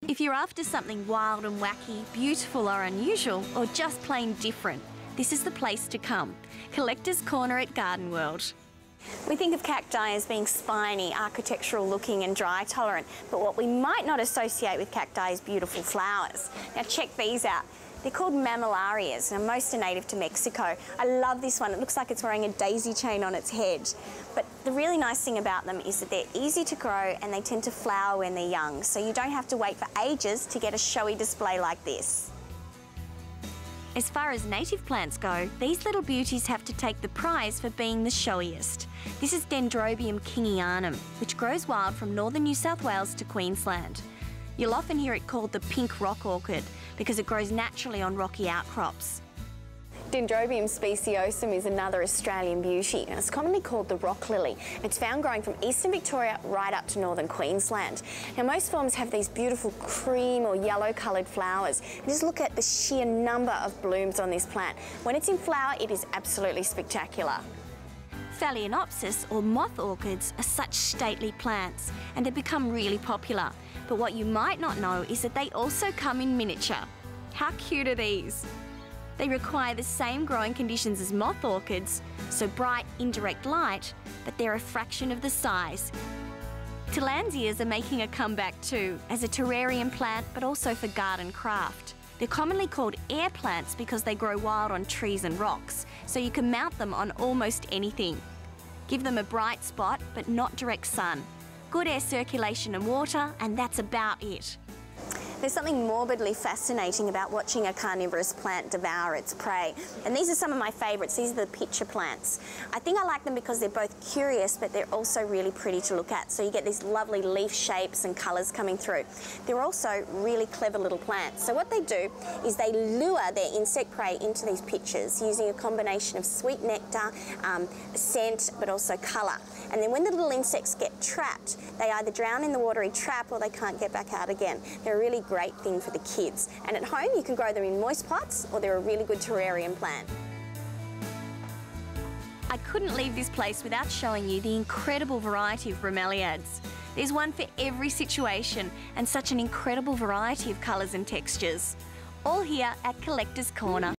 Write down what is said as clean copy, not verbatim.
If you're after something wild and wacky, beautiful or unusual, or just plain different, this is the place to come. Collector's Corner at Gardenworld. We think of cacti as being spiny, architectural looking and dry tolerant, but what we might not associate with cacti is beautiful flowers. Now check these out. They're called mammillarias and most are native to Mexico. I love this one. It looks like it's wearing a daisy chain on its head. But the really nice thing about them is that they're easy to grow and they tend to flower when they're young, so you don't have to wait for ages to get a showy display like this. As far as native plants go, these little beauties have to take the prize for being the showiest. This is Dendrobium kingianum, which grows wild from northern New South Wales to Queensland. You'll often hear it called the pink rock orchid because it grows naturally on rocky outcrops. Dendrobium speciosum is another Australian beauty and it's commonly called the rock lily. It's found growing from eastern Victoria right up to northern Queensland. Now most forms have these beautiful cream or yellow coloured flowers. And just look at the sheer number of blooms on this plant. When it's in flower, it is absolutely spectacular. Phalaenopsis or moth orchids are such stately plants and have become really popular. But what you might not know is that they also come in miniature. How cute are these? They require the same growing conditions as moth orchids, so bright, indirect light, but they're a fraction of the size. Tillandsias are making a comeback too, as a terrarium plant, but also for garden craft. They're commonly called air plants because they grow wild on trees and rocks, so you can mount them on almost anything. Give them a bright spot, but not direct sun. Good air circulation and water, and that's about it. There's something morbidly fascinating about watching a carnivorous plant devour its prey. And these are some of my favourites. These are the pitcher plants. I think I like them because they're both curious, but they're also really pretty to look at. So you get these lovely leaf shapes and colours coming through. They're also really clever little plants. So what they do is they lure their insect prey into these pitchers using a combination of sweet nectar, scent, but also colour. And then when the little insects get trapped, they either drown in the watery trap or they can't get back out again. They're a really great thing for the kids. And at home, you can grow them in moist pots or they're a really good terrarium plant. I couldn't leave this place without showing you the incredible variety of bromeliads. There's one for every situation and such an incredible variety of colours and textures. All here at Collector's Corner.